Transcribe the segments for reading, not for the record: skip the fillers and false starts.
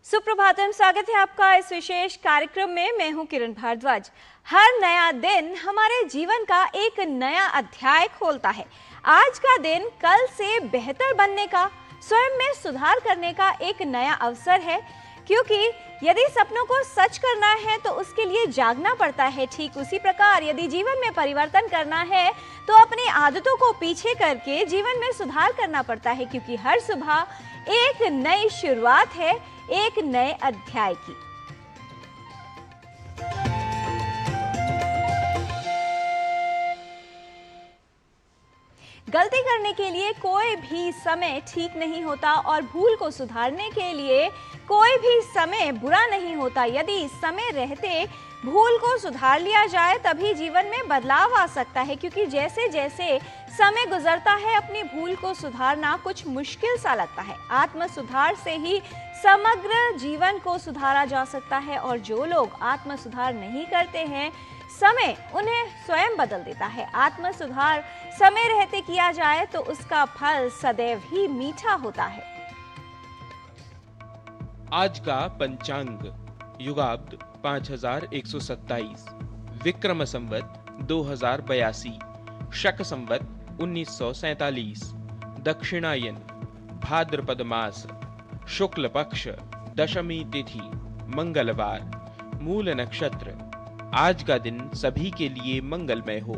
सुप्रभातम, स्वागत है आपका इस विशेष कार्यक्रम में। मैं हूं किरण भारद्वाज। हर नया दिन हमारे जीवन का एक नया अध्याय खोलता है। आज का दिन कल से बेहतर बनने का, स्वयं में सुधार करने का एक नया अवसर है, क्योंकि यदि सपनों को सच करना है तो उसके लिए जागना पड़ता है। ठीक उसी प्रकार यदि जीवन में परिवर्तन करना है तो अपनी आदतों को पीछे करके जीवन में सुधार करना पड़ता है, क्योंकि हर सुबह एक नई शुरुआत है, एक नए अध्याय की। गलती करने के लिए कोई भी समय ठीक नहीं होता और भूल को सुधारने के लिए कोई भी समय बुरा नहीं होता। यदि समय रहते भूल को सुधार लिया जाए तभी जीवन में बदलाव आ सकता है, क्योंकि जैसे जैसे समय गुजरता है अपनी भूल को सुधारना कुछ मुश्किल सा लगता है। आत्म सुधार से ही समग्र जीवन को सुधारा जा सकता है, और जो लोग आत्म सुधार नहीं करते हैं समय उन्हें स्वयं बदल देता है। आत्म सुधार समय रहते किया जाए तो उसका फल सदैव ही मीठा होता है। आज का पंचांग युगाब्द 5127, विक्रम संवत 2082, शक संवत 1947, दक्षिणायन, भाद्रपद मास, शुक्ल पक्ष, दशमी तिथि, मंगलवार, मूल नक्षत्र। आज का दिन सभी के लिए मंगलमय हो।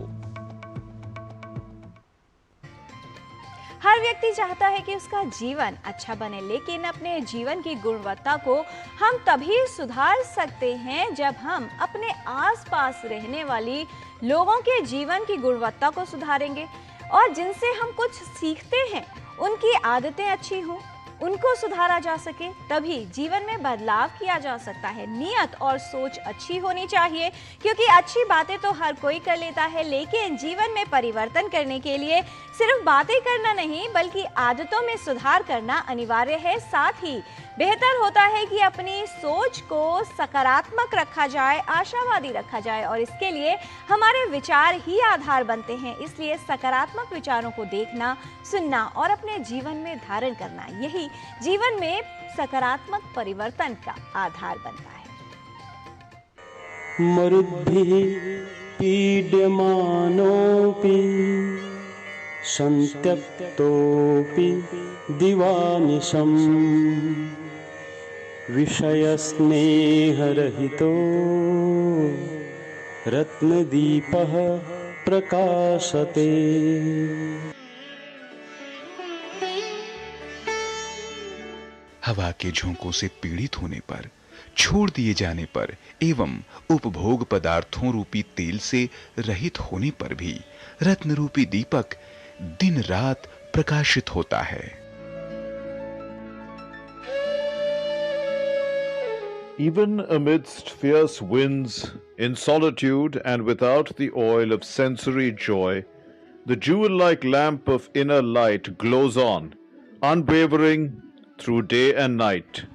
हर व्यक्ति चाहता है कि उसका जीवन अच्छा बने, लेकिन अपने जीवन की गुणवत्ता को हम तभी सुधार सकते हैं जब हम अपने आसपास रहने वाली लोगों के जीवन की गुणवत्ता को सुधारेंगे, और जिनसे हम कुछ सीखते हैं उनकी आदतें अच्छी हों, उनको सुधारा जा सके, तभी जीवन में बदलाव किया जा सकता है। नियत और सोच अच्छी होनी चाहिए, क्योंकि अच्छी बातें तो हर कोई कर लेता है, लेकिन जीवन में परिवर्तन करने के लिए सिर्फ बातें करना नहीं बल्कि आदतों में सुधार करना अनिवार्य है। साथ ही बेहतर होता है कि अपनी सोच को सकारात्मक रखा जाए, आशावादी रखा जाए, और इसके लिए हमारे विचार ही आधार बनते हैं। इसलिए सकारात्मक विचारों को देखना, सुनना और अपने जीवन में धारण करना, यही जीवन में सकारात्मक परिवर्तन का आधार बनता है। मरुद्भिः पीड्यमानोऽपि सन्त्यक्तोऽपि दिवानिशम् विषयस्नेहरहितो रत्नदीपः प्रकाशते। हवा के झोंकों से पीड़ित होने पर, छोड़ दिए जाने पर एवं उपभोग पदार्थों रूपी तेल से रहित होने पर भी रत्न रूपी दीपक दिन रात प्रकाशित होता है। Even amidst fierce winds, in solitude and without the oil of sensory joy, the jewel-like lamp of inner light glows on, unwavering through day and night.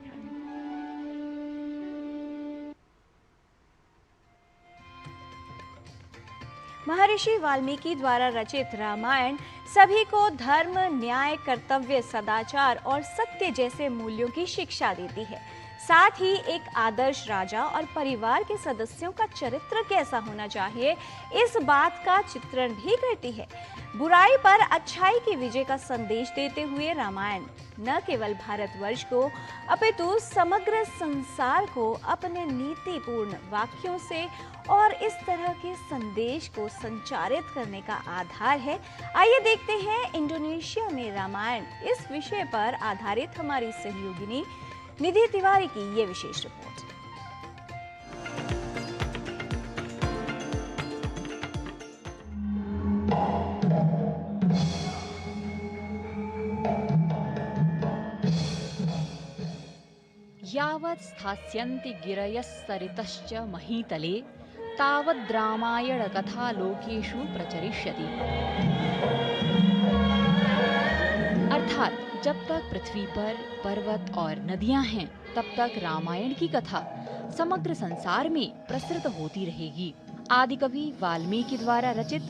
महर्षि वाल्मीकि द्वारा रचित रामायण सभी को धर्म, न्याय, कर्तव्य, सदाचार और सत्य जैसे मूल्यों की शिक्षा देती है। साथ ही एक आदर्श राजा और परिवार के सदस्यों का चरित्र कैसा होना चाहिए, इस बात का चित्रण भी करती है। बुराई पर अच्छाई की विजय का संदेश देते हुए रामायण न केवल भारतवर्ष को अपितु समग्र संसार को अपने नीतिपूर्ण वाक्यों से और इस तरह के संदेश को संचारित करने का आधार है। आइए देखते हैं इंडोनेशिया में रामायण इस विषय पर आधारित हमारी सहयोगिनी निधि तिवारी की ये विशेष रिपोर्ट। यावत् स्थास्यन्ति गिरयः सरितश्च महीतले तावद् रामायण कथा लोकेषु प्रचरिष्यति। अर्थात जब तक पृथ्वी पर पर्वत और नदियां हैं तब तक रामायण की कथा समग्र संसार में प्रसृत होती रहेगी। आदिकवि वाल्मीकि द्वारा रचित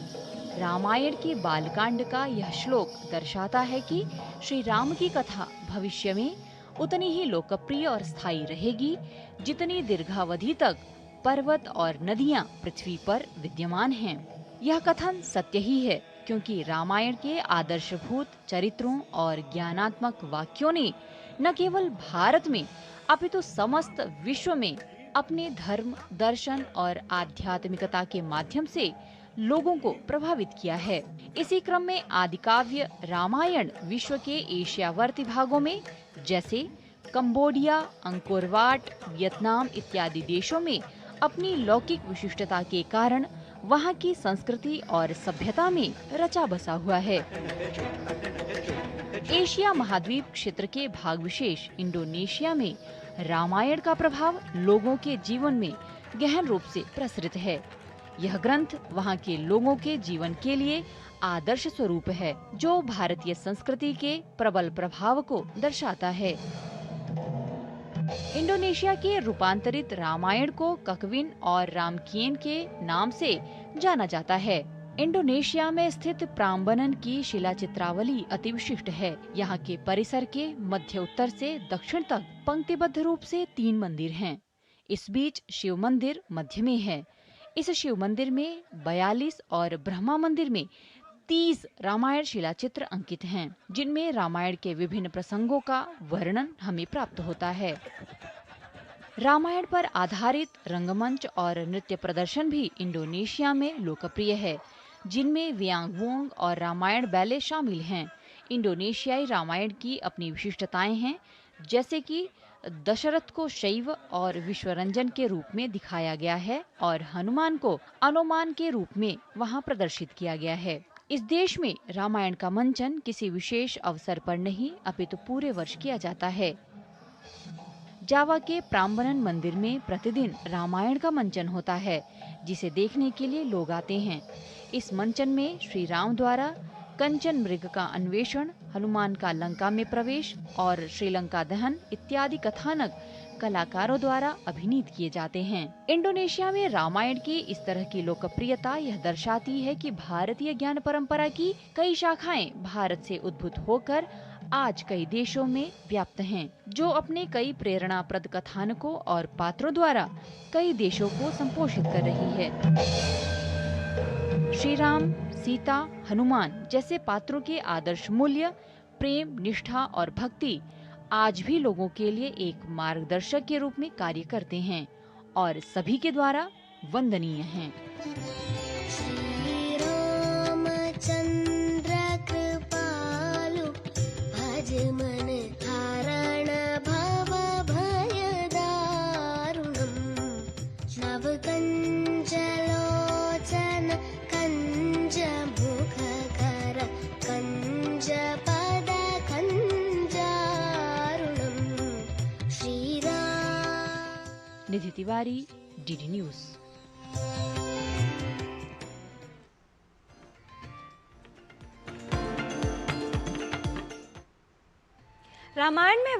रामायण के बालकांड का यह श्लोक दर्शाता है कि श्री राम की कथा भविष्य में उतनी ही लोकप्रिय और स्थायी रहेगी जितनी दीर्घावधि तक पर्वत और नदियां पृथ्वी पर विद्यमान हैं। यह कथन सत्य ही है, क्योंकि रामायण के आदर्शभूत चरित्रों और ज्ञानात्मक वाक्यों ने न केवल भारत में अपितु समस्त विश्व में अपने धर्म, दर्शन और आध्यात्मिकता के माध्यम से लोगों को प्रभावित किया है। इसी क्रम में आदिकाव्य रामायण विश्व के एशियावर्ती भागों में जैसे कंबोडिया, अंकोर वाट, वियतनाम इत्यादि देशों में अपनी लौकिक विशिष्टता के कारण वहाँ की संस्कृति और सभ्यता में रचा बसा हुआ है। एशिया महाद्वीप क्षेत्र के भाग विशेष इंडोनेशिया में रामायण का प्रभाव लोगों के जीवन में गहन रूप से प्रसरित है। यह ग्रंथ वहाँ के लोगों के जीवन के लिए आदर्श स्वरूप है, जो भारतीय संस्कृति के प्रबल प्रभाव को दर्शाता है। इंडोनेशिया के रूपांतरित रामायण को ककविन और रामकियन के नाम से जाना जाता है। इंडोनेशिया में स्थित प्राम्बनन की शिला चित्रावली अति विशिष्ट है। यहाँ के परिसर के मध्य उत्तर से दक्षिण तक पंक्तिबद्ध रूप से 3 मंदिर हैं। इस बीच शिव मंदिर मध्य में है। इस शिव मंदिर में 42 और ब्रह्मा मंदिर में 30 रामायण शिला चित्र अंकित हैं, जिनमें रामायण के विभिन्न प्रसंगों का वर्णन हमें प्राप्त होता है। रामायण पर आधारित रंगमंच और नृत्य प्रदर्शन भी इंडोनेशिया में लोकप्रिय है, जिनमें वियांगवोंग और रामायण बैले शामिल हैं। इंडोनेशियाई रामायण की अपनी विशिष्टताएं हैं, जैसे कि दशरथ को शैव और विश्वरंजन के रूप में दिखाया गया है और हनुमान को अनुमान के रूप में वहां प्रदर्शित किया गया है। इस देश में रामायण का मंचन किसी विशेष अवसर पर नहीं अपितु पूरे वर्ष किया जाता है। जावा के प्राम्बनन मंदिर में प्रतिदिन रामायण का मंचन होता है, जिसे देखने के लिए लोग आते हैं। इस मंचन में श्री राम द्वारा कंचन मृग का अन्वेषण, हनुमान का लंका में प्रवेश और श्रीलंका दहन इत्यादि कथानक कलाकारों द्वारा अभिनीत किए जाते हैं। इंडोनेशिया में रामायण की इस तरह की लोकप्रियता यह दर्शाती है कि भारतीय ज्ञान परंपरा की कई शाखाएं भारत से उद्भूत होकर आज कई देशों में व्याप्त हैं, जो अपने कई प्रेरणाप्रद कथानकों और पात्रों द्वारा कई देशों को संपोषित कर रही है। श्री राम, सीता, हनुमान जैसे पात्रों के आदर्श मूल्य, प्रेम, निष्ठा और भक्ति आज भी लोगों के लिए एक मार्गदर्शक के रूप में कार्य करते हैं और सभी के द्वारा वंदनीय हैं। निधि तिवारी, डीडी न्यूज। रामायण में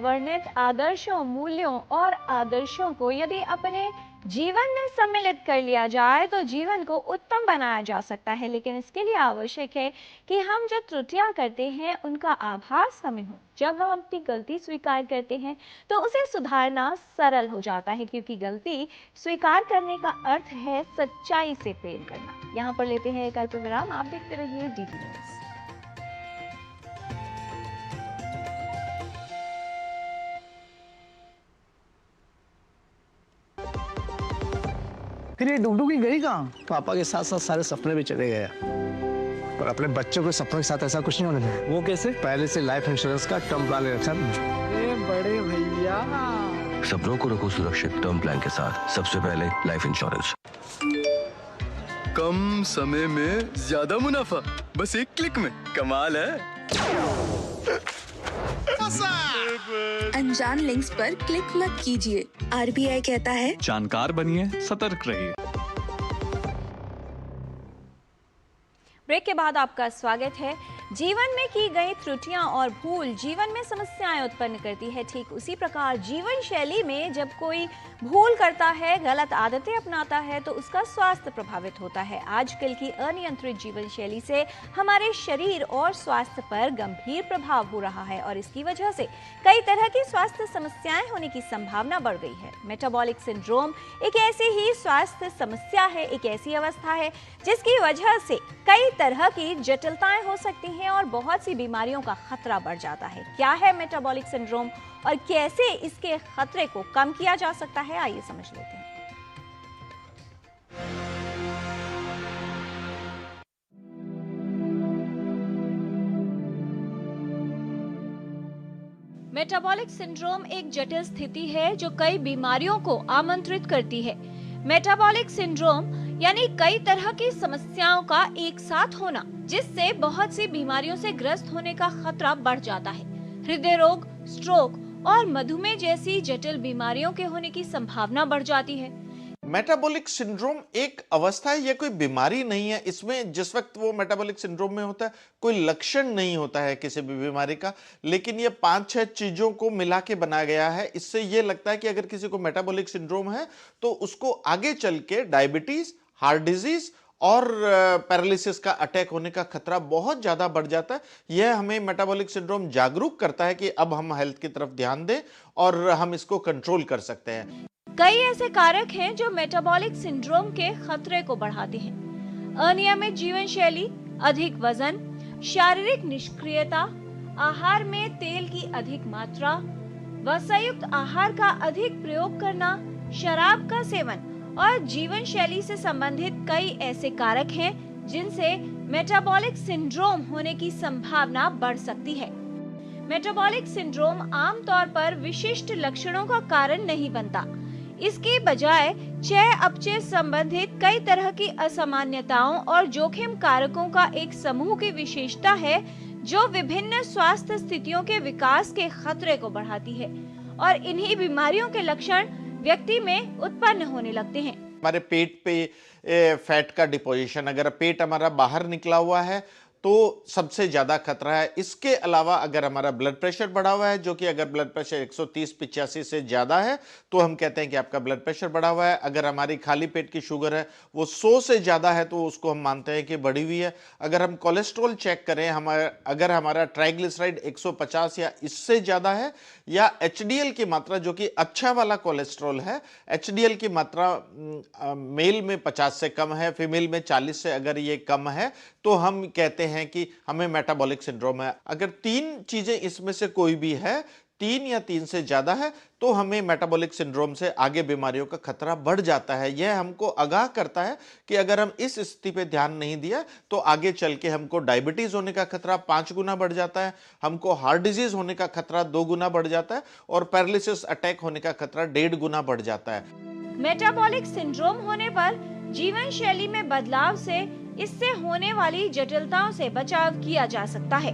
वर्णित आदर्शों, मूल्यों और आदर्शों को यदि अपने जीवन में सम्मिलित कर लिया जाए तो जीवन को उत्तम बनाया जा सकता है। लेकिन इसके लिए आवश्यक है कि हम जो त्रुटियां करते हैं उनका आभास हमें हो। जब हम अपनी गलती स्वीकार करते हैं तो उसे सुधारना सरल हो जाता है, क्योंकि गलती स्वीकार करने का अर्थ है सच्चाई से प्रेम करना। यहाँ पर लेते हैं एक अल्प विराम। आप देखते रहिए डीडी न्यूज। फिर ये डुगडुगी गई कहाँ? पापा के साथ साथ सारे सपने भी चले गए, पर अपने बच्चों के सपनों के साथ ऐसा कुछ नहीं होने देना। वो कैसे? पहले से लाइफ इंश्योरेंस का टर्म प्लान ले रखा है। अरे बड़े भैया, सपनों को रखो सुरक्षित टर्म प्लान के साथ। सबसे पहले लाइफ इंश्योरेंस। कम समय में ज्यादा मुनाफा, बस एक क्लिक में। कमाल है। अनजान लिंक्स पर क्लिक मत कीजिए। आरबीआई कहता है जानकार बनिए, सतर्क रहिए। ब्रेक के बाद आपका स्वागत है। जीवन में की गई त्रुटियां और भूल जीवन में समस्याएं उत्पन्न करती है। ठीक उसी प्रकार जीवन शैली में जब कोई भूल करता है, गलत आदतें अपनाता है, तो उसका स्वास्थ्य प्रभावित होता है। आजकल की अनियंत्रित जीवन शैली से हमारे शरीर और स्वास्थ्य पर गंभीर प्रभाव हो रहा है और इसकी वजह से कई तरह की स्वास्थ्य समस्याएं होने की संभावना बढ़ गई है। मेटाबॉलिक सिंड्रोम एक ऐसी ही स्वास्थ्य समस्या है, एक ऐसी अवस्था है जिसकी वजह से कई तरह की जटिलताएं हो सकती हैं और बहुत सी बीमारियों का खतरा बढ़ जाता है। क्या है मेटाबॉलिक सिंड्रोम और कैसे इसके खतरे को कम किया जा सकता है, आइए समझ लेते हैं। मेटाबॉलिक सिंड्रोम एक जटिल स्थिति है जो कई बीमारियों को आमंत्रित करती है। मेटाबॉलिक सिंड्रोम यानी कई तरह की समस्याओं का एक साथ होना, जिससे बहुत सी बीमारियों से ग्रस्त होने का खतरा बढ़ जाता है। हृदय रोग, स्ट्रोक और मधुमेह जैसी जटिल बीमारियों के होने की संभावना बढ़ जाती है। मेटाबॉलिक सिंड्रोम एक अवस्था है, यह कोई बीमारी नहीं है। इसमें जिस वक्त वो मेटाबॉलिक सिंड्रोम में होता है, कोई लक्षण नहीं होता है किसी भी बीमारी का, लेकिन ये 5-6 चीजों को मिला के बनाया गया है। इससे ये लगता है कि अगर किसी को मेटाबॉलिक सिंड्रोम है तो उसको आगे चल के डायबिटीज, हार्ट डिजीज और पैरालिसिस का अटैक होने का खतरा बहुत ज्यादा बढ़ जाता है। यह हमें मेटाबॉलिक सिंड्रोम जागरूक करता है कि अब हम हेल्थ की तरफ ध्यान दें और हम इसको कंट्रोल कर सकते हैं। कई ऐसे कारक हैं जो मेटाबॉलिक सिंड्रोम के खतरे को बढ़ाते हैं। अनियमित जीवन शैली, अधिक वजन, शारीरिक निष्क्रियता, आहार में तेल की अधिक मात्रा व संयुक्त आहार का अधिक प्रयोग करना, शराब का सेवन और जीवन शैली से संबंधित कई ऐसे कारक हैं जिनसे मेटाबॉलिक सिंड्रोम होने की संभावना बढ़ सकती है। मेटाबॉलिक सिंड्रोम आमतौर पर विशिष्ट लक्षणों का कारण नहीं बनता। इसके बजाय चय अपचय संबंधित कई तरह की असामान्यताओं और जोखिम कारकों का एक समूह की विशेषता है जो विभिन्न स्वास्थ्य स्थितियों के विकास के खतरे को बढ़ाती है और इन्हीं बीमारियों के लक्षण व्यक्ति में उत्पन्न होने लगते हैं। हमारे पेट पे फैट का डिपोजिशन, अगर पेट हमारा बाहर निकला हुआ है तो सबसे ज्यादा खतरा है। इसके अलावा अगर हमारा ब्लड प्रेशर बढ़ा हुआ है, जो कि अगर ब्लड प्रेशर 130/85 से ज्यादा है तो हम कहते हैं कि आपका ब्लड प्रेशर बढ़ा हुआ है। अगर हमारी खाली पेट की शुगर है वो 100 से ज्यादा है तो उसको हम मानते हैं कि बढ़ी हुई है। अगर हम कोलेस्ट्रॉल चेक करें, अगर हमारा ट्राइग्लिसराइड 150 या इससे ज्यादा है, या एचडीएल की मात्रा जो कि अच्छा वाला कोलेस्ट्रॉल है, एचडीएल की मात्रा मेल में 50 से कम है, फीमेल में 40 से अगर ये कम है तो हम कहते हैं कि हमें मेटाबॉलिक सिंड्रोम है। अगर 3 चीजें इसमें से कोई भी है, 3 या 3 से ज्यादा है, तो हमें मेटाबॉलिक सिंड्रोम से आगे बीमारियों का खतरा बढ़ जाता है। यह हमको आगाह करता है कि अगर हम इस स्थिति पे ध्यान नहीं दिया तो आगे चल के हमको डायबिटीज होने का खतरा 5 गुना बढ़ जाता है, हमको हार्ट डिजीज होने का खतरा 2 गुना बढ़ जाता है और पैरालिसिस अटैक होने का खतरा 1.5 गुना बढ़ जाता है। मेटाबॉलिक सिंड्रोम होने पर जीवन शैली में बदलाव से इससे होने वाली जटिलताओं से बचाव किया जा सकता है।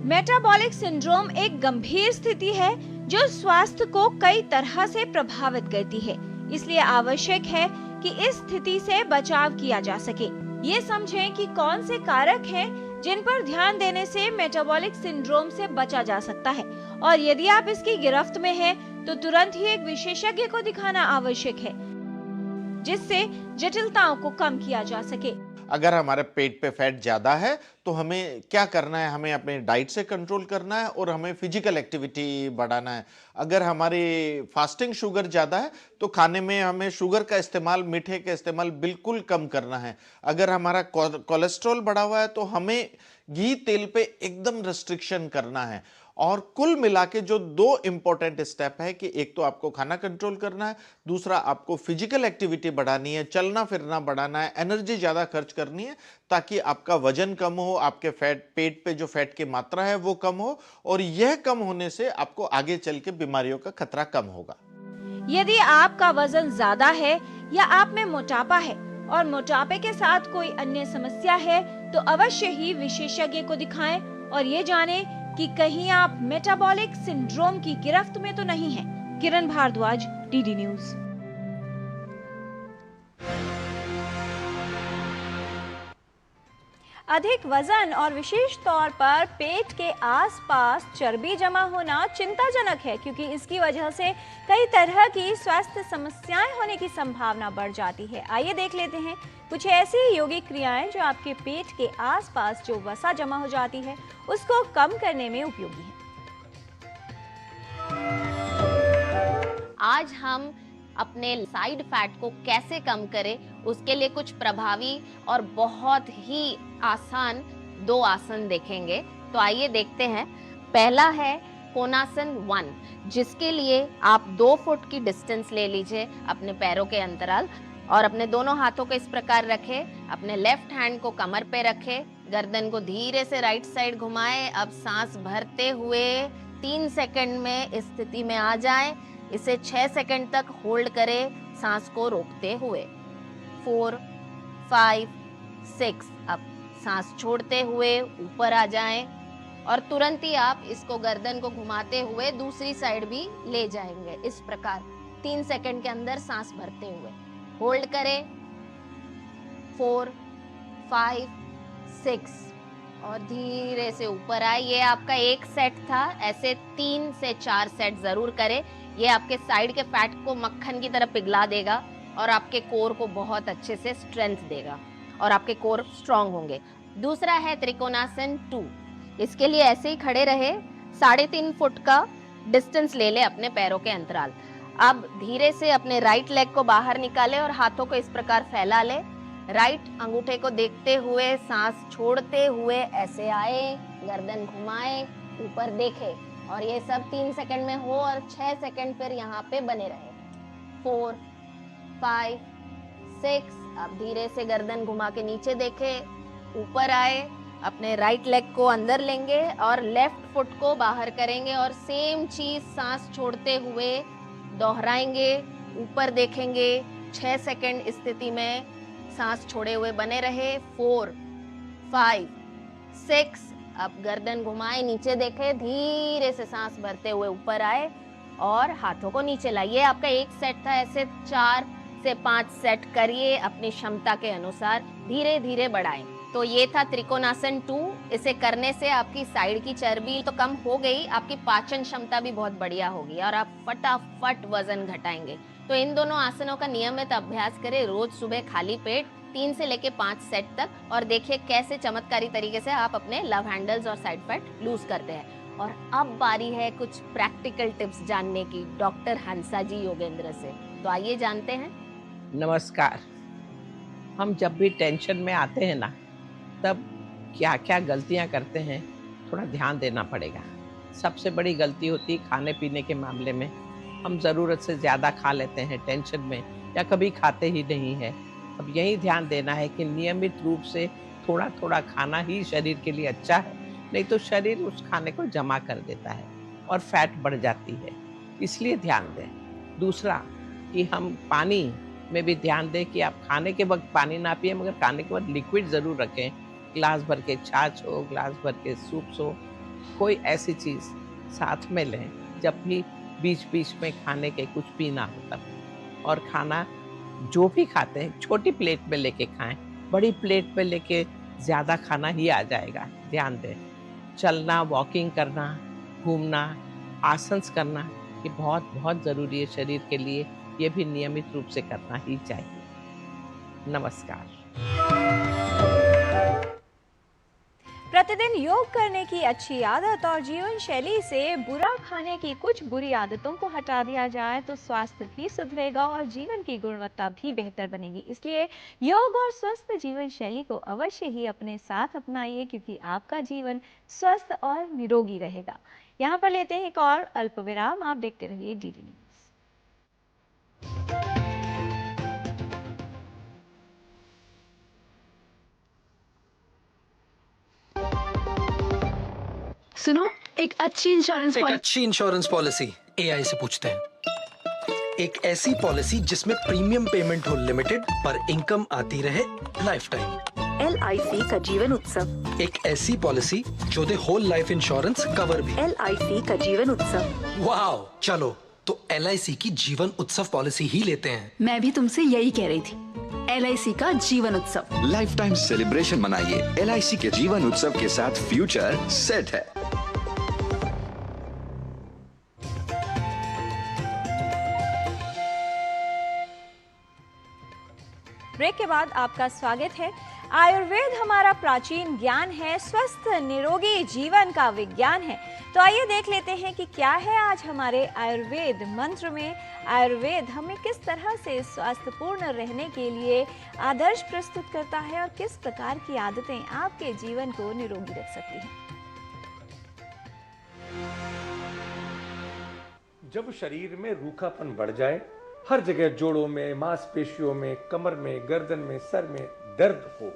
मेटाबॉलिक सिंड्रोम एक गंभीर स्थिति है जो स्वास्थ्य को कई तरह से प्रभावित करती है, इसलिए आवश्यक है कि इस स्थिति से बचाव किया जा सके। ये समझें कि कौन से कारक हैं जिन पर ध्यान देने से मेटाबॉलिक सिंड्रोम से बचा जा सकता है और यदि आप इसकी गिरफ्त में हैं तो तुरंत ही एक विशेषज्ञ को दिखाना आवश्यक है जिससे जटिलताओं को कम किया जा सके। अगर हमारे पेट पे फैट ज्यादा है तो हमें क्या करना है, हमें अपने डाइट से कंट्रोल करना है और हमें फिजिकल एक्टिविटी बढ़ाना है। अगर हमारी फास्टिंग शुगर ज्यादा है तो खाने में हमें शुगर का इस्तेमाल, मीठे का इस्तेमाल बिल्कुल कम करना है। अगर हमारा कोलेस्ट्रॉल बढ़ा हुआ है तो हमें घी तेल पे एकदम रेस्ट्रिक्शन करना है। और कुल मिला के जो 2 इंपॉर्टेंट स्टेप है कि एक तो आपको खाना कंट्रोल करना है, दूसरा आपको फिजिकल एक्टिविटी बढ़ानी है, चलना फिरना बढ़ाना है, एनर्जी ज्यादा खर्च करनी है ताकि आपका वजन कम हो, आपके पेट पे जो फैट की मात्रा है वो कम हो और यह कम होने से आपको आगे चल के बीमारियों का खतरा कम होगा। यदि आपका वजन ज्यादा है या आप में मोटापा है और मोटापे के साथ कोई अन्य समस्या है तो अवश्य ही विशेषज्ञ को दिखाएं और ये जानें कि कहीं आप मेटाबॉलिक सिंड्रोम की गिरफ्त में तो नहीं हैं। किरण भारद्वाज, डीडी न्यूज। अधिक वजन और विशेष तौर पर पेट के आसपास चर्बी जमा होना चिंताजनक है, क्योंकि इसकी वजह से कई तरह की स्वास्थ्य समस्याएं होने की संभावना बढ़ जाती है। आइए देख लेते हैं कुछ ऐसी यौगिक क्रियाएं जो आपके पेट के आसपास जो वसा जमा हो जाती है उसको कम करने में उपयोगी है। आज हम अपने साइड फैट को कैसे कम करें, उसके लिए कुछ प्रभावी और बहुत ही आसान 2 आसन देखेंगे। तो आइए देखते हैं। पहला है कोणासन 1, जिसके लिए आप 2 फुट की डिस्टेंस ले लीजिए अपने पैरों के अंतराल और अपने दोनों हाथों को इस प्रकार रखें। अपने लेफ्ट हैंड को कमर पे रखें, गर्दन को धीरे से राइट साइड घुमाएं। अब सांस भरते हुए 3 सेकंड में इस स्थिति में आ जाएं। इसे 6 सेकंड तक होल्ड करें सांस को रोकते हुए। 4, 5, 6। अब सांस छोड़ते हुए ऊपर आ जाएं और तुरंत ही आप इसको गर्दन को घुमाते हुए दूसरी साइड भी ले जाएंगे। इस प्रकार 3 सेकंड के अंदर सांस भरते हुए होल्ड करें। 4, 5, 6 और धीरे से ऊपर आए। ये आपका एक सेट था, ऐसे 3 से 4 सेट जरूर करें। ये आपके साइड के फैट को मक्खन की तरह पिघला देगा और आपके कोर को बहुत अच्छे से स्ट्रेंथ देगा और आपके कोर स्ट्रांग होंगे। दूसरा है त्रिकोणासन 2। इसके लिए ऐसे ही खड़े रहे, 3.5 फुट का डिस्टेंस ले ले अपने पैरों के अंतराल। अब धीरे से अपने राइट लेग को बाहर निकाले और हाथों को इस प्रकार फैला ले। राइट अंगूठे को देखते हुए सांस छोड़ते हुए ऐसे आए, गर्दन घुमाए, ऊपर देखे और ये सब 3 सेकंड में हो और 6 सेकंड फिर यहाँ पे बने रहे। 4, 5, 6। अब धीरे से गर्दन घुमा के नीचे देखे, ऊपर आए, अपने राइट लेग को अंदर लेंगे और लेफ्ट फुट को बाहर करेंगे और सेम चीज सांस छोड़ते हुए दोहराएंगे, ऊपर देखेंगे। 6 सेकंड इस स्थिति में सांस छोड़े हुए बने रहे। 4, 5, 6। अब गर्दन घुमाए, नीचे देखे, धीरे से सांस भरते हुए ऊपर आए और हाथों को नीचे लाइए। आपका एक सेट था, ऐसे 4 से 5 सेट करिए अपनी क्षमता के अनुसार, धीरे धीरे बढ़ाएं। तो ये था त्रिकोणासन 2। इसे करने से आपकी साइड की चर्बी तो कम हो गई, आपकी पाचन क्षमता भी बहुत बढ़िया होगी और आप फटाफट वजन घटाएंगे। तो इन दोनों आसनों का नियमित अभ्यास करें रोज सुबह खाली पेट 3 से लेके 5 सेट तक और देखिए कैसे चमत्कारी तरीके से आप अपने लव हैंडल्स और साइड फैट लूज करते हैं। और अब बारी है कुछ प्रैक्टिकल टिप्स जानने की डॉक्टर हंसा जी योगेंद्र से। तो आइए जानते हैं। नमस्कार। हम जब भी टेंशन में आते हैं ना, तब क्या क्या गलतियां करते हैं थोड़ा ध्यान देना पड़ेगा। सबसे बड़ी गलती होती है खाने पीने के मामले में। हम ज़रूरत से ज़्यादा खा लेते हैं टेंशन में या कभी खाते ही नहीं है। अब यही ध्यान देना है कि नियमित रूप से थोड़ा थोड़ा खाना ही शरीर के लिए अच्छा है, नहीं तो शरीर उस खाने को जमा कर देता है और फैट बढ़ जाती है, इसलिए ध्यान दें। दूसरा कि हम पानी में भी ध्यान दें कि आप खाने के वक्त पानी ना पिए, मगर खाने के बाद लिक्विड ज़रूर रखें। ग्लास भर के छाछ हो, ग्लास भर के सूप्स हो, कोई ऐसी चीज़ साथ में लें जब भी बीच बीच में खाने के कुछ पीना हो तब। और खाना जो भी खाते हैं छोटी प्लेट में लेके खाएं, बड़ी प्लेट में लेके ज़्यादा खाना ही आ जाएगा। ध्यान दें। चलना, वॉकिंग करना, घूमना, आसन्स करना, ये बहुत बहुत ज़रूरी है शरीर के लिए। ये भी नियमित रूप से करना ही चाहिए। नमस्कार। प्रतिदिन योग करने की अच्छी आदत और जीवन शैली से बुरा खाने की कुछ बुरी आदतों को हटा दिया जाए तो स्वास्थ्य भी सुधरेगा और जीवन की गुणवत्ता भी बेहतर बनेगी। इसलिए योग और स्वस्थ जीवन शैली को अवश्य ही अपने साथ अपनाइए, क्योंकि आपका जीवन स्वस्थ और निरोगी रहेगा। यहाँ पर लेते हैं एक और अल्प विराम। आप देखते रहिए डीडी न्यूज। सुनो, एक अच्छी इंश्योरेंस पॉलिसी एआई से पूछते हैं। एक ऐसी पॉलिसी जिसमें प्रीमियम पेमेंट हो लिमिटेड पर इनकम आती रहे लाइफ टाइम। LIC का जीवन उत्सव। एक ऐसी पॉलिसी जो दे होल लाइफ इंश्योरेंस कवर भी। LIC का जीवन उत्सव। वाह, चलो तो LIC की जीवन उत्सव पॉलिसी ही लेते हैं। मैं भी तुमसे यही कह रही थी। LIC का जीवन उत्सव। लाइफ टाइम सेलिब्रेशन मनाइए LIC के जीवन उत्सव के साथ। फ्यूचर सेट है। ब्रेक के बाद आपका स्वागत है। आयुर्वेद हमारा प्राचीन ज्ञान है, स्वस्थ निरोगी जीवन का विज्ञान है। तो आइए देख लेते हैं कि क्या है आज हमारे आयुर्वेद मंत्र में। आयुर्वेद हमें किस तरह से स्वास्थ्यपूर्ण रहने के लिए आदर्श प्रस्तुत करता है और किस प्रकार की आदतें आपके जीवन को निरोगी रख सकती हैं। जब शरीर में रूखापन बढ़ जाए, हर जगह जोड़ों में, मांसपेशियों में, कमर में, गर्दन में, सर में दर्द हो,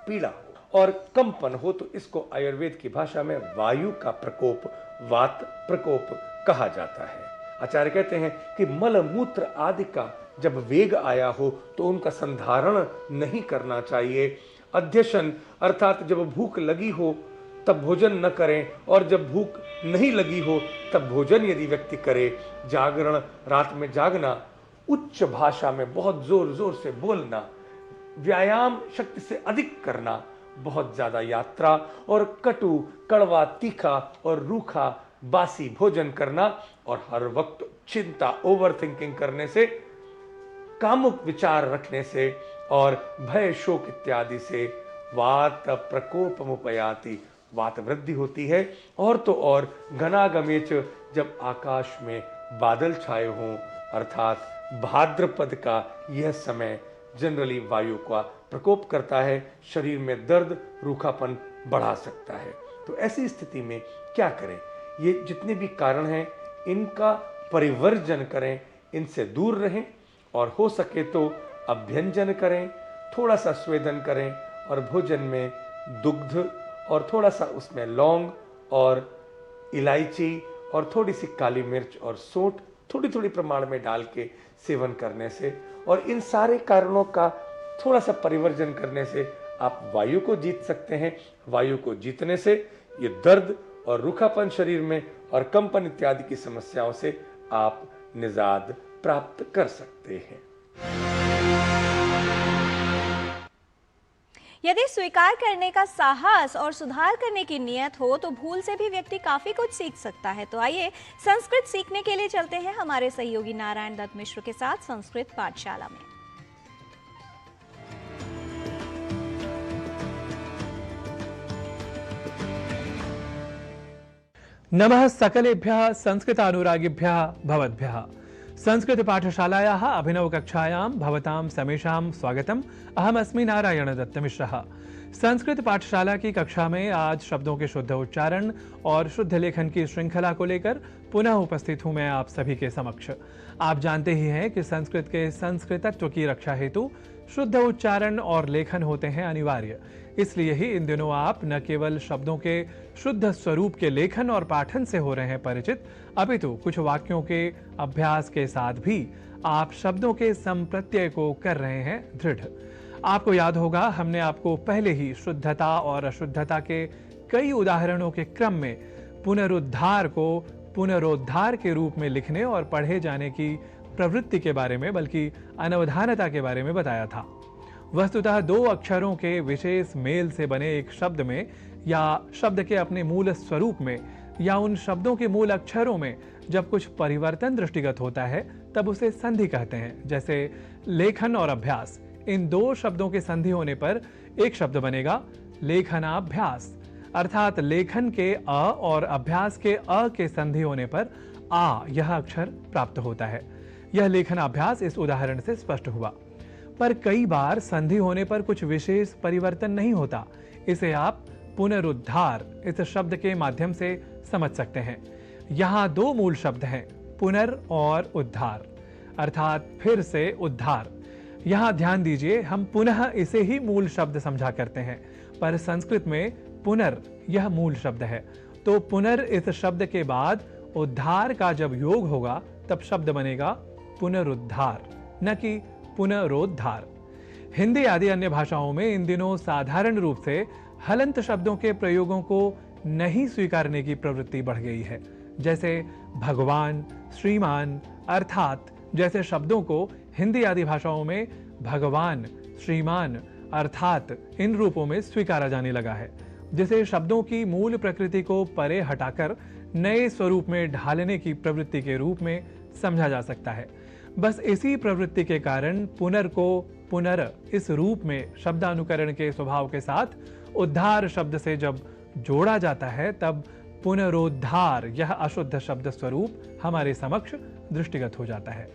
पीड़ा हो और कंपन हो, तो इसको आयुर्वेद की भाषा में वायु का प्रकोप, वात प्रकोप कहा जाता है। आचार्य कहते हैं कि मल मूत्र आदि का जब वेग आया हो तो उनका संधारण नहीं करना चाहिए। अध्यशन अर्थात जब भूख लगी हो तब भोजन न करें और जब भूख नहीं लगी हो तब भोजन यदि व्यक्ति करे। जागरण, रात में जागना, उच्च भाषा में बहुत जोर जोर से बोलना, व्यायाम शक्ति से अधिक करना, बहुत ज्यादा यात्रा और कटु, कड़वा, तीखा और रूखा बासी भोजन करना और हर वक्त चिंता, ओवर थिंकिंग करने से, कामुक विचार रखने से और भय, शोक इत्यादि से वात प्रकोपमुपयाति, वात वृद्धि होती है। और तो और घनागमेच, जब आकाश में बादल छाए हों, अर्थात भाद्रपद का यह समय जनरली वायु का प्रकोप करता है, शरीर में दर्द, रूखापन बढ़ा सकता है। तो ऐसी स्थिति में क्या करें? ये जितने भी कारण हैं इनका परिवर्जन करें, इनसे दूर रहें और हो सके तो अभ्यंजन करें, थोड़ा सा स्वेदन करें और भोजन में दुग्ध और थोड़ा सा उसमें लौंग और इलायची और थोड़ी सी काली मिर्च और सौंठ थोड़ी थोड़ी प्रमाण में डाल के सेवन करने से और इन सारे कारणों का थोड़ा सा परिवर्जन करने से आप वायु को जीत सकते हैं। वायु को जीतने से ये दर्द और रूखापन शरीर में और कंपन इत्यादि की समस्याओं से आप निजात प्राप्त कर सकते हैं। यदि स्वीकार करने का साहस और सुधार करने की नियत हो तो भूल से भी व्यक्ति काफी कुछ सीख सकता है। तो आइए संस्कृत सीखने के लिए चलते हैं हमारे सहयोगी नारायण दत्त मिश्र के साथ संस्कृत पाठशाला में। नमः सकलेभ्यः संस्कृतानुरागिभ्यः भवद्भ्यः। संस्कृत पाठशालायाः अभिनवकक्षायां भवतां समेषां स्वागतम्। अहमस्मि नारायण दत्त मिश्रः। संस्कृत पाठशाला की कक्षा में आज शब्दों के शुद्ध उच्चारण और शुद्ध लेखन की श्रृंखला को लेकर पुनः उपस्थित हूं मैं आप सभी के समक्ष। आप जानते ही हैं कि संस्कृत के संस्कृतत्व की रक्षा हेतु शुद्ध उच्चारण और लेखन होते हैं अनिवार्य। इसलिए ही इन दिनों आप न केवल शब्दों के शुद्ध स्वरूप के लेखन और पाठन से हो रहे हैं परिचित, अपितु कुछ वाक्यों के अभ्यास के साथ भी आप शब्दों के संप्रत्यय को कर रहे हैं दृढ़। आपको याद होगा हमने आपको पहले ही शुद्धता और अशुद्धता के कई उदाहरणों के क्रम में पुनरुद्धार को पुनरोद्धार के रूप में लिखने और पढ़े जाने की प्रवृत्ति के बारे में, बल्कि अनवधानता के बारे में बताया था। वस्तुतः दो अक्षरों के विशेष मेल से बने एक शब्द में या शब्द के अपने मूल स्वरूप में या उन शब्दों के मूल अक्षरों में जब कुछ परिवर्तन दृष्टिगत होता है तब उसे संधि कहते हैं। जैसे लेखन और अभ्यास, इन दो शब्दों के संधि होने पर एक शब्द बनेगा लेखनाभ्यास, अर्थात लेखन के अ और अभ्यास के अ के संधि होने पर आ यह अक्षर प्राप्त होता है। यह लेखनाभ्यास इस उदाहरण से स्पष्ट हुआ। पर कई बार संधि होने पर कुछ विशेष परिवर्तन नहीं होता। इसे आप पुनरुद्धार इस शब्द के माध्यम से समझ सकते हैं। यहाँ दो मूल शब्द हैं, पुनर और उद्धार, अर्थात फिर से उद्धार। यहाँ ध्यान दीजिए, हम पुनः इसे ही मूल शब्द समझा करते हैं, पर संस्कृत में पुनर यह मूल शब्द है। तो पुनर इस शब्द के बाद उद्धार का जब योग होगा तब शब्द बनेगा पुनरुद्धार, न कि पुनरोद्धार। हिंदी आदि अन्य भाषाओं में इन दिनों साधारण रूप से हलंत शब्दों के प्रयोगों को नहीं स्वीकारने की प्रवृत्ति बढ़ गई है। जैसे भगवान, श्रीमान, अर्थात जैसे शब्दों को हिंदी आदि भाषाओं में भगवान श्रीमान अर्थात इन रूपों में स्वीकारा जाने लगा है, जिसे शब्दों की मूल प्रकृति को परे हटाकर नए स्वरूप में ढालने की प्रवृत्ति के रूप में समझा जा सकता है। बस इसी प्रवृत्ति के कारण पुनर को पुनर इस रूप में शब्दानुकरण के स्वभाव के साथ उद्धार शब्द से जब जोड़ा जाता है, तब पुनरोद्धार यह अशुद्ध शब्द स्वरूप हमारे समक्ष दृष्टिगत हो जाता है।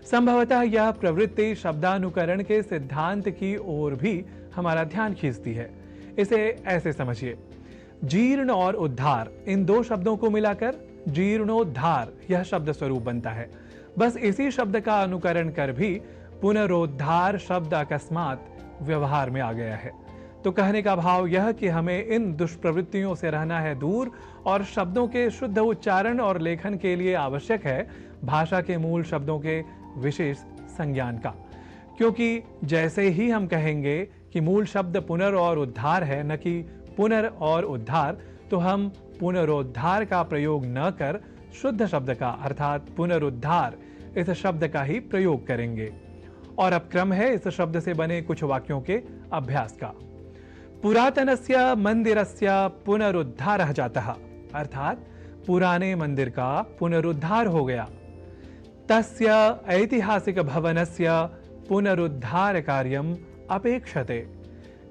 संभवतः यह प्रवृत्ति शब्दानुकरण के सिद्धांत की ओर भी हमारा ध्यान खींचती है। इसे ऐसे समझिए, जीर्ण और उद्धार इन दो शब्दों को मिलाकर जीर्णोद्धार यह शब्द स्वरूप बनता है। बस इसी शब्द का अनुकरण कर भी पुनरोद्धार शब्द अकस्मात व्यवहार में आ गया है। तो कहने का भाव यह कि हमें इन दुष्प्रवृत्तियों से रहना है दूर, और शब्दों के शुद्ध उच्चारण और लेखन के लिए आवश्यक है भाषा के मूल शब्दों के विशेष संज्ञान का। क्योंकि जैसे ही हम कहेंगे कि मूल शब्द पुनर और उद्धार है, न कि पुनर और उद्धार, तो हम पुनरोद्धार का प्रयोग न कर शुद्ध शब्द का अर्थात पुनरुद्धार इस शब्द का ही प्रयोग करेंगे। और अब क्रम है इस शब्द से बने कुछ वाक्यों के अभ्यास का। पुरातनस्य मंदिरस्य पुनरुद्धारः जातः, अर्थात पुराने मंदिर का पुनरुद्धार हो गया। तस्य ऐतिहासिक भवनस्य पुनरुद्धार कार्यम अपेक्षते,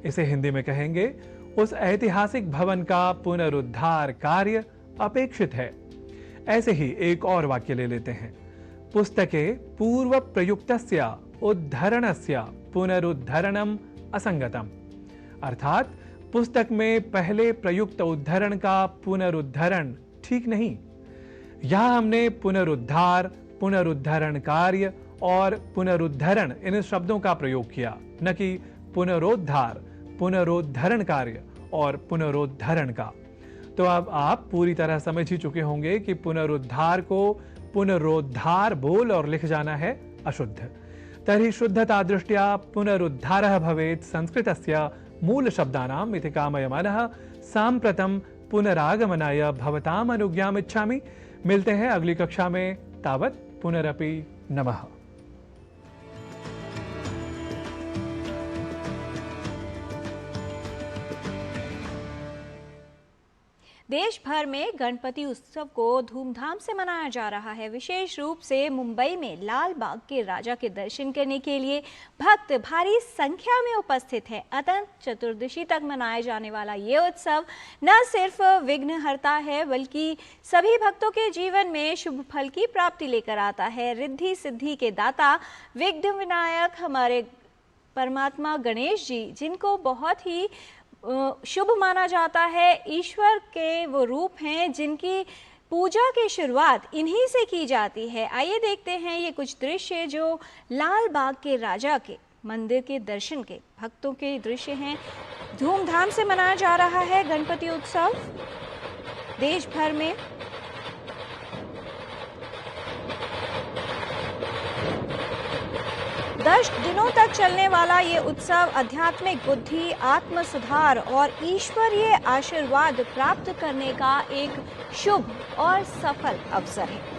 इसे हिंदी में कहेंगे उस ऐतिहासिक भवन का पुनरुद्धार कार्य अपेक्षित है। ऐसे ही एक और वाक्य ले लेते हैं। पुस्तके पूर्व प्रयुक्तस्य उद्धरणस्य पुनरुद्धरणम असंगतम, अर्थात पुस्तक में पहले प्रयुक्त उद्धरण का पुनरुद्धरण ठीक नहीं। यहां हमने पुनरुद्धार, पुनरुद्धरण कार्य और पुनरुद्धरण इन शब्दों का प्रयोग किया, न कि पुनरोद्धार, पुनरोद्धरण कार्य और पुनरोद्धरण का। तो अब आप पूरी तरह समझ ही चुके होंगे कि पुनरुद्धार को पुनरोद्धार बोल और लिख जाना है अशुद्ध। तर्हि शुद्धता दृष्ट्या पुनरुद्धारः भवेत् संस्कृतस्य मूल शब्दानाम् इति कामयमानः साम्प्रतं पुनरागमनाय भवताम् अनुज्ञाम् इच्छामि। मिलते हैं अगली कक्षा में, तावत् पुनरपि नमः। देश भर में गणपति उत्सव को धूमधाम से मनाया जा रहा है। विशेष रूप से मुंबई में लाल बाग के राजा के दर्शन करने के लिए भक्त भारी संख्या में उपस्थित है। अनंत चतुर्दशी तक मनाया जाने वाला ये उत्सव न सिर्फ विघ्नहर्ता है, बल्कि सभी भक्तों के जीवन में शुभ फल की प्राप्ति लेकर आता है। रिद्धि सिद्धि के दाता विघ्न विनायक हमारे परमात्मा गणेश जी, जिनको बहुत ही शुभ माना जाता है, ईश्वर के वो रूप हैं जिनकी पूजा की शुरुआत इन्हीं से की जाती है। आइए देखते हैं ये कुछ दृश्य जो लाल बाग के राजा के मंदिर के दर्शन के भक्तों के दृश्य हैं। धूमधाम से मनाया जा रहा है गणपति उत्सव देश भर में। दस दिनों तक चलने वाला ये उत्सव आध्यात्मिक बुद्धि, आत्म सुधार और ईश्वरीय आशीर्वाद प्राप्त करने का एक शुभ और सफल अवसर है।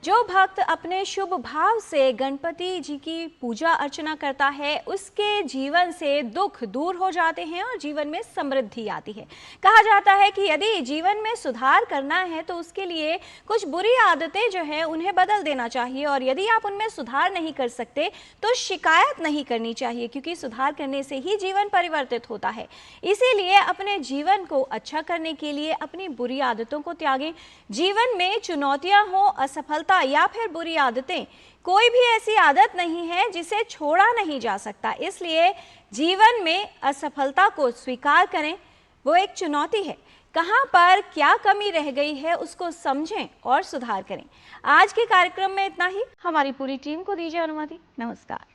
जो भक्त अपने शुभ भाव से गणपति जी की पूजा अर्चना करता है, उसके जीवन से दुख दूर हो जाते हैं और जीवन में समृद्धि आती है। कहा जाता है कि यदि जीवन में सुधार करना है तो उसके लिए कुछ बुरी आदतें जो है उन्हें बदल देना चाहिए, और यदि आप उनमें सुधार नहीं कर सकते तो शिकायत नहीं करनी चाहिए, क्योंकि सुधार करने से ही जीवन परिवर्तित होता है। इसीलिए अपने जीवन को अच्छा करने के लिए अपनी बुरी आदतों को त्यागें। जीवन में चुनौतियां हो, असफलता या फिर बुरी आदतें, कोई भी ऐसी आदत नहीं है जिसे छोड़ा नहीं जा सकता। इसलिए जीवन में असफलता को स्वीकार करें, वो एक चुनौती है। कहां पर क्या कमी रह गई है उसको समझें और सुधार करें। आज के कार्यक्रम में इतना ही। हमारी पूरी टीम को दीजिए अनुमति। नमस्कार।